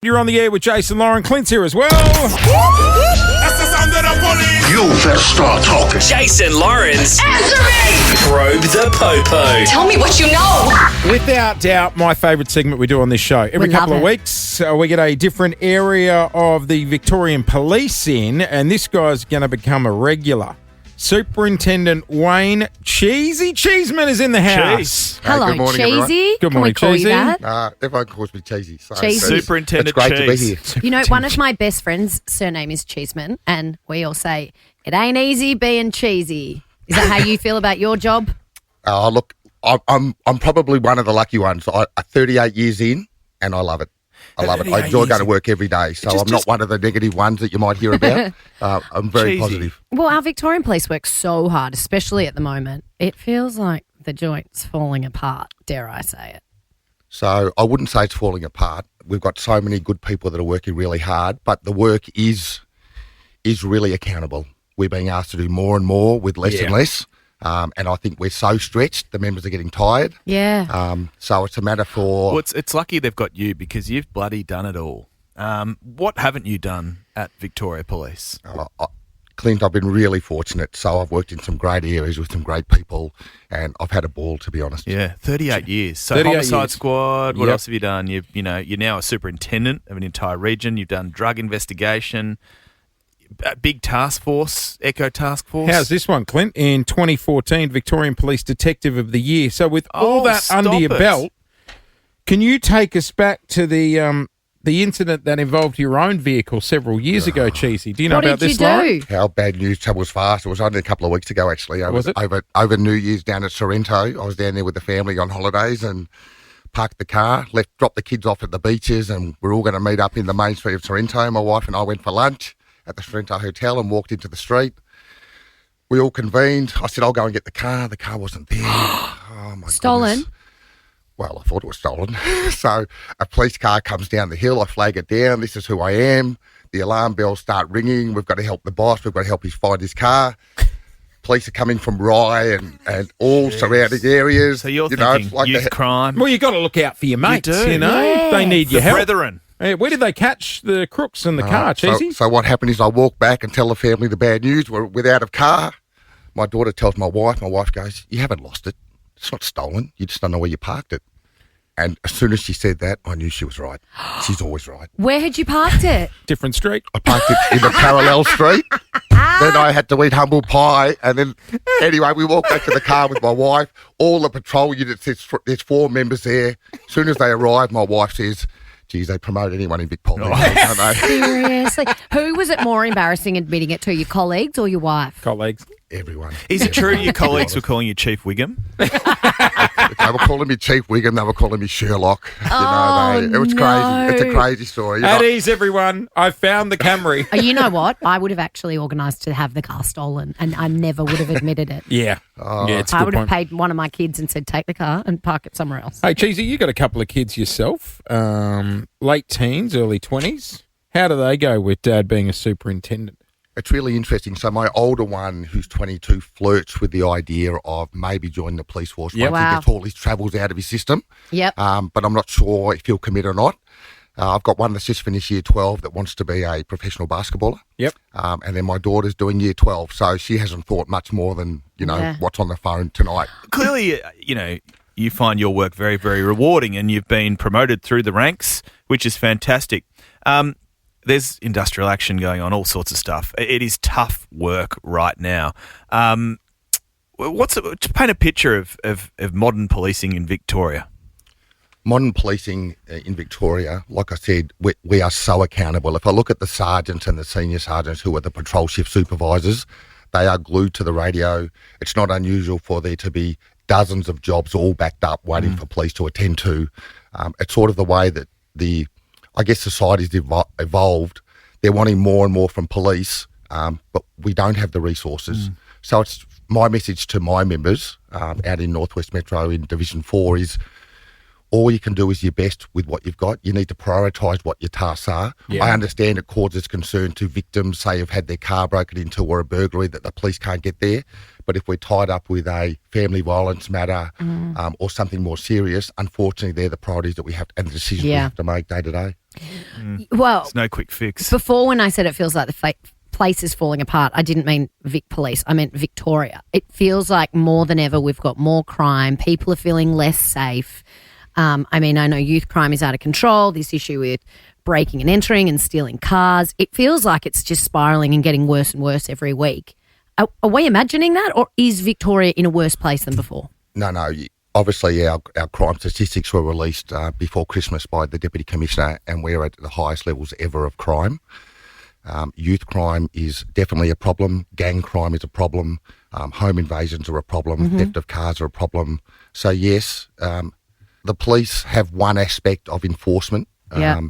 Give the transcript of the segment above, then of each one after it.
You're on the air with Jason Lauren. Clint's here as well. That's the sound of the police. You better start talking. Jason Lawrence. Answer me! Probe the Popo. Tell me what you know. Without doubt, my favourite segment we do on this show. Every couple of weeks, we get a different area of the Victorian Police in, and this guy's going to become a regular. Superintendent Wayne Cheesy Cheeseman is in the house. Hello, good morning, Cheesy. Good morning, Can we Cheesy. call you that? Everyone calls me Cheesy. So Cheesy. it's Superintendent great to be Cheese. here. You know, one of my best friends' surname is Cheeseman, and we all say, it ain't easy being cheesy. Is that how you feel about your job? Look, I'm probably one of the lucky ones. I'm 38 years in, and I love it. I love it. I enjoy going to work every day, so I'm not one of the negative ones that you might hear about. I'm very positive. Well, our Victorian police work so hard, especially at the moment. It feels like the joint's falling apart, dare I say it. So I wouldn't say it's falling apart. We've got so many good people that are working really hard, but the work is really accountable. We're being asked to do more and more with less and less. And I think we're so stretched, the members are getting tired. Yeah. So it's a matter for... Well, it's lucky they've got you because you've bloody done it all. What haven't you done at Victoria Police? Clint, I've been really fortunate. So I've worked in some great areas with some great people, and I've had a ball, to be honest. Yeah, 38 years. So 38 homicide years. squad, what Yep. else have you done? You're now a superintendent of an entire region. You've done drug investigation, a big task force, Echo Task Force. How's this one, Clint? In 2014, Victorian Police Detective of the Year. So with all that stop under your it. belt, can you take us back to the incident that involved your own vehicle several years ago, Cheesy? Do you know What about did you this, Lauren? do? How bad news travels fast. It was only a couple of weeks ago, actually. Was it? Over New Year's down at Sorrento. I was down there with the family on holidays and parked the car, dropped the kids off at the beaches, and we're all going to meet up in the main street of Sorrento. My wife and I went for lunch at the Sorrento Hotel and walked into the street. We all convened. I said, I'll go and get the car. The car wasn't there. Oh, my Stolen? goodness. Well, I thought it was stolen. So a police car comes down the hill. I flag it down. This is who I am. The alarm bells start ringing. We've got to help the boss. We've got to help him find his car. Police are coming from Rye and all surrounding areas. So you're it's thinking like youth crime. Well, you got to look out for your mates, do. you know? Yes. They need your The help. brethren. Hey, where did they catch the crooks in the car, Cheesy? So what happened is I walk back and tell the family the bad news. We're without a car. My daughter tells my wife. My wife goes, you haven't lost it. It's not stolen. You just don't know where you parked it. And as soon as she said that, I knew she was right. She's always right. Where had you parked it? Different street. I parked it in the parallel street. Then I had to eat humble pie. And then, anyway, we walked back to the car with my wife. All the patrol units, there's 4 members there. As soon as they arrive, my wife says, geez, they promote anyone in Vic Pol, don't they? Seriously. Who was it more embarrassing admitting it to, your colleagues or your wife? Colleagues. Everyone. Is it true your colleagues were calling you Chief Wiggum? They were calling me Chief Wiggum. They were calling me Sherlock. It was no. crazy. It's a crazy story. At ease, everyone. I found the Camry. Oh, you know what? I would have actually organised to have the car stolen, and I never would have admitted it. Yeah. Yeah, it's a I good would have point. paid one of my kids and said, take the car and park it somewhere else. Hey, Cheesy, you got a couple of kids yourself, late teens, early 20s. How do they go with Dad being a superintendent? It's really interesting. So my older one, who's 22, flirts with the idea of maybe joining the police force once Wow. he gets all his travels out of his system. Yep. But I'm not sure if he'll commit or not. I've got one that's just finished year 12 that wants to be a professional basketballer. Yep. And then my daughter's doing year 12, so she hasn't thought much more than, Yeah. what's on the phone tonight. Clearly, you find your work very, very rewarding and you've been promoted through the ranks, which is fantastic. There's industrial action going on, all sorts of stuff. It is tough work right now. To paint a picture of modern policing in Victoria? Modern policing in Victoria, like I said, we are so accountable. If I look at the sergeants and the senior sergeants who are the patrol shift supervisors, they are glued to the radio. It's not unusual for there to be dozens of jobs all backed up waiting for police to attend to. It's sort of the way that society's evolved. They're wanting more and more from police, but we don't have the resources. So it's my message to my members out in Northwest Metro in Division 4 is all you can do is your best with what you've got. You need to prioritise what your tasks are. Yeah. I understand it causes concern to victims, say, who've had their car broken into or a burglary that the police can't get there. But if we're tied up with a family violence matter or something more serious, unfortunately, they're the priorities that we have and the decisions we have to make day to day. Well, There's no quick fix. before when I said it feels like the place is falling apart, I didn't mean Vic Police. I meant Victoria. It feels like more than ever we've got more crime. People are feeling less safe. I mean, I know youth crime is out of control. This issue with breaking and entering and stealing cars. It feels like it's just spiralling and getting worse and worse every week. Are we imagining that, or is Victoria in a worse place than before? No. Obviously, our crime statistics were released before Christmas by the Deputy Commissioner, and we're at the highest levels ever of crime. Youth crime is definitely a problem. Gang crime is a problem. Home invasions are a problem. Theft of cars are a problem. So, yes, the police have one aspect of enforcement. Yeah.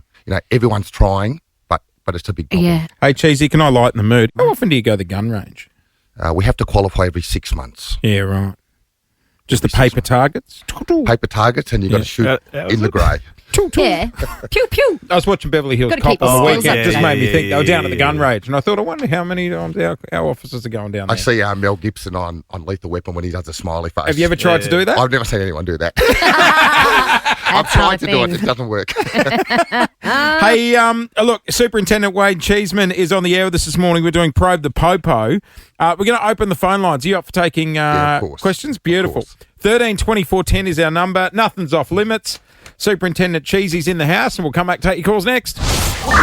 Everyone's trying, but it's a big problem. Yeah. Hey, Cheesy, can I lighten the mood? How often do you go to the gun range? We have to qualify every 6 months. Yeah, right. Just the paper targets? Paper targets, and you've got to shoot in the grey. Yeah. Pew, pew. I was watching Beverly Hills Gotta Cop keep on the the weekend. skills It just up. made me think they were down at the Yeah. gun range. And I thought, I wonder how many times our officers are going down there. I see Mel Gibson on Lethal Weapon when he does a smiley face. Have you ever tried to do that? I've never seen anyone do that. I've That's not tried a to do it. thing. It doesn't work. Hey, look, Superintendent Wade Cheeseman is on the air with us this morning. We're doing Probe the Popo. We're going to open the phone lines. Are you up for taking of course. questions? Beautiful. Of course. 13 24 10 is our number. Nothing's off limits. Superintendent Cheesy's in the house, and we'll come back and take your calls next.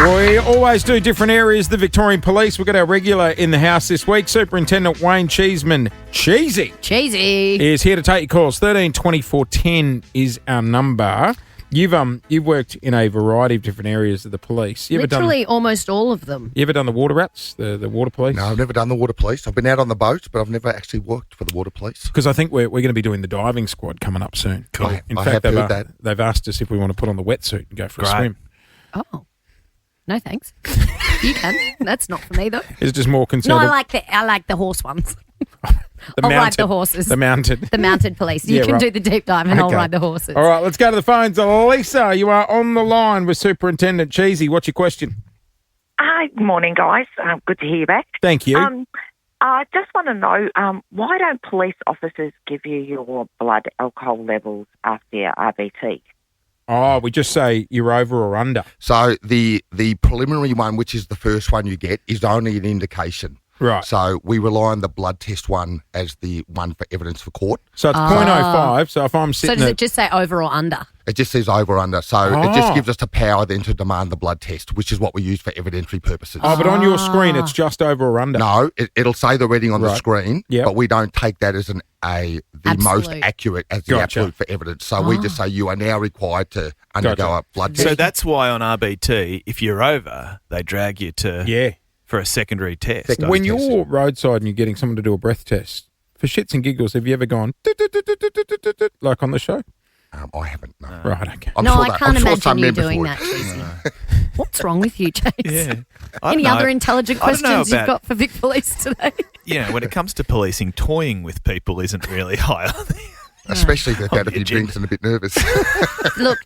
We always do different areas of the Victorian Police. We've got our regular in the house this week. Superintendent Wayne Cheeseman, Cheesy, Cheesy. is here to take your calls. 13 24 10 is our number. You've worked in a variety of different areas of the police. Literally almost all of them. You ever done the water rats, the water police? No, I've never done the water police. I've been out on the boat, but I've never actually worked for the water police. Because I think we're going to be doing the diving squad coming up soon. Cool. In I fact, have heard that. they've asked us if we want to put on the wetsuit and go for a Great. swim. Oh. No thanks. You can. That's not for me though. It's just more No, concerned. I like the horse ones. the I'll ride mounted, the horses. The mounted. The mounted police. You Yeah, can right. do the deep dive and I'll Okay. ride the horses. All right, let's go to the phones. Lisa, you are on the line with Superintendent Cheesy. What's your question? Hi, good morning, guys. Good to hear you back. Thank you. I just want to know, why don't police officers give you your blood alcohol levels after your RBT? We just say you're over or under. So the preliminary one, which is the first one you get, is only an indication. Right. So we rely on the blood test one as the one for evidence for court. So it's 0.05. So if I'm So sitting does at... it just say over or under? It just says over or under. So it Oh. just gives us the power then to demand the blood test, which is what we use for evidentiary purposes. but on your screen, it's just over or under. No, it'll say the reading on the Right. screen, Yep. but we don't take that as the most Absolute. accurate as the Gotcha. absolute for evidence. So we just say you are now required to undergo Gotcha. a blood test. So that's why on RBT, if you're over, they drag you to Yeah. for a secondary test. Second- When test. you're roadside and you're getting someone to do a breath test, for shits and giggles, have you ever gone like on the show? I haven't. No. Right, okay. I'm no, sure I that- can't I'm sure imagine some you members doing would. that, Cheesy. What's wrong with you, Chase? Yeah. I Any don't know. other intelligent I don't know questions you've about- got for Vic Police today? You know, when it comes to policing, toying with people isn't really high on the Especially if they've had a few agenda. drinks and a bit nervous. Look,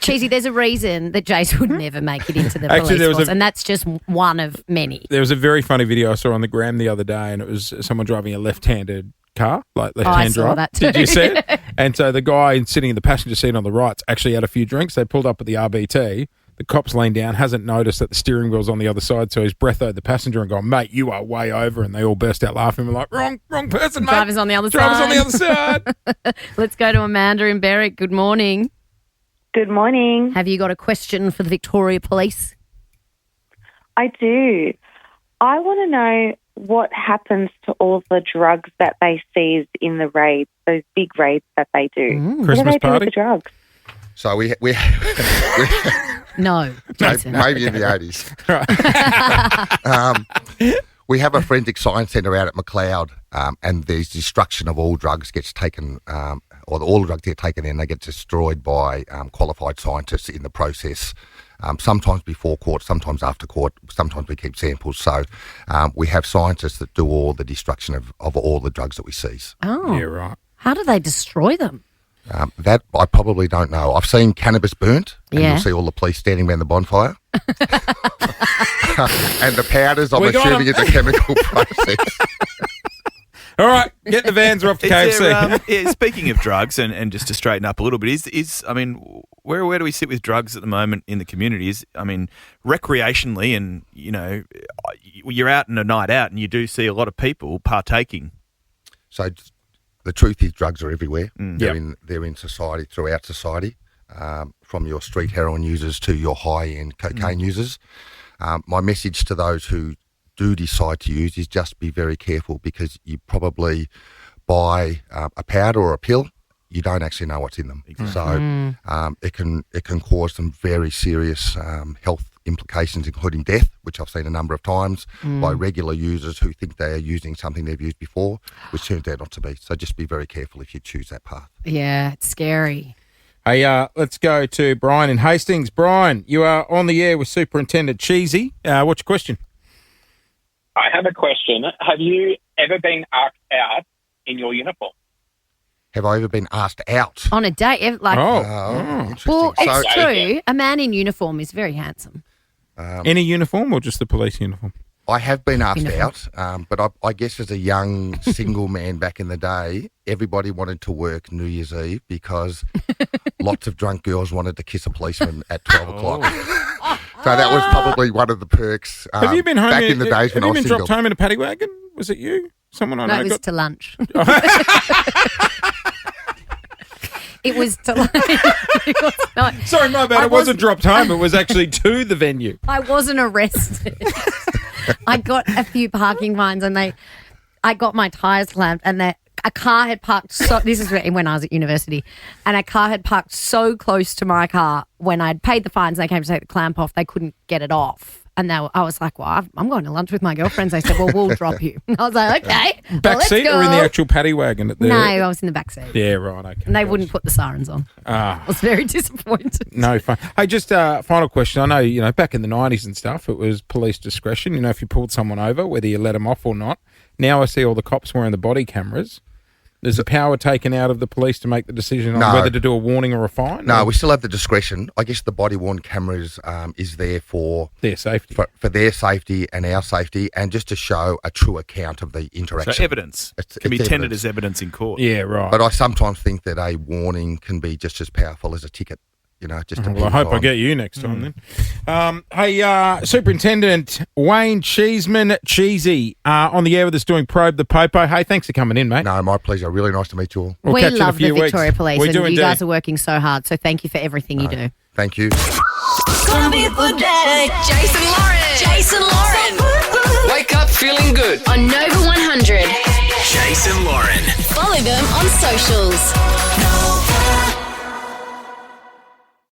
Cheesy, there's a reason that Jace would never make it into the Actually, police there was force, a- and that's just one of many. There was a very funny video I saw on the gram the other day, and it was someone driving a left-handed car, like left-hand saw drive. that too. Did you see it? And so the guy sitting in the passenger seat on the right's actually had a few drinks. They pulled up at the RBT. The cop's leaned down, hasn't noticed that the steering wheel's on the other side, so he's breathed the passenger and gone, mate, you are way over. And they all burst out laughing. We're like, wrong person, mate. Driver's on the other Driver's side. on the other side. Let's go to Amanda in Berwick. Good morning. Good morning. Have you got a question for the Victoria Police? I do. I want to know what happens to all the drugs that they seize in the raids, those big raids that they do. What do Christmas they do party? with the drugs? So we No, Jason. maybe in the 80s. We have a forensic science centre out at McLeod, and the destruction of all drugs gets taken, or all the drugs get taken in, they get destroyed by qualified scientists in the process. Sometimes before court, sometimes after court, sometimes we keep samples. So we have scientists that do all the destruction of all the drugs that we seize. Oh, Yeah, right. how do they destroy them? That I probably don't know. I've seen cannabis burnt, and Yeah. you'll see all the police standing around the bonfire. And the powders, I'm We got assuming, 'em. is a chemical process. All right, get the vans off the KFC. Speaking of drugs, and just to straighten up a little bit, where do we sit with drugs at the moment in the community? Recreationally, and you're out on a night out, and you do see a lot of people partaking. So the truth is, drugs are everywhere. They're in society, throughout society, from your street heroin users to your high-end cocaine users. My message to those who do decide to use is just be very careful, because you probably buy a powder or a pill, you don't actually know what's in them. So it can cause some very serious health implications, including death, which I've seen a number of times by regular users who think they are using something they've used before, which turns out not to be. So just be very careful if you choose that path. Yeah, it's scary. Hey, let's go to Brian in Hastings. Brian, you are on the air with Superintendent Cheesy. What's your question? I have a question. Have you ever been asked out in your uniform? Have I ever been asked out? On a date? Interesting. Well, it's true. A man in uniform is very handsome. Any uniform or just the police uniform? I have been asked out, but I guess as a young single man back in the day, everybody wanted to work New Year's Eve because lots of drunk girls wanted to kiss a policeman at 12 o'clock. So that was probably one of the perks. Have you been home back in the days when I was single? Have you been dropped home in a paddy wagon? Was it you? Someone I know? No, it was to lunch. It was to lunch. It was not. Sorry, my bad. It wasn't dropped home. It was actually to the venue. I wasn't arrested. I got a few parking fines, and I got my tyres clamped, and a car had parked. This is when I was at university, and a car had parked so close to my car when I'd paid the fines. They came to take the clamp off. They couldn't get it off. And I was like, well, I'm going to lunch with my girlfriends. They said, well, we'll drop you. I was like, okay. Back seat or in the actual paddy wagon? No, I was in the back seat. Yeah, right. Okay. And they wouldn't put the sirens on. I was very disappointed. No fun. Hey, just final question. I know, back in the 90s and stuff, it was police discretion. If you pulled someone over, whether you let them off or not. Now I see all the cops wearing the body cameras. There's the power taken out of the police to make the decision on whether to do a warning or a fine? No, we still have the discretion. I guess the body-worn cameras is there for their safety. For their safety and our safety, and just to show a true account of the interaction. So evidence can be tendered as evidence in court. Yeah, right. But I sometimes think that a warning can be just as powerful as a ticket. Just well, I hope I get you next time then. Hey, Superintendent Wayne Cheeseman, Cheesy, on the air with us doing Probe the Popo. Hey, thanks for coming in, mate. No, my pleasure. Really nice to meet you all. We love the Victoria Police, and you guys are working so hard, so thank you for everything you do. Thank you. Gonna be a good day. Jason Lauren. Wake up feeling good. On Nova 100. Jason Lauren. Follow them on socials.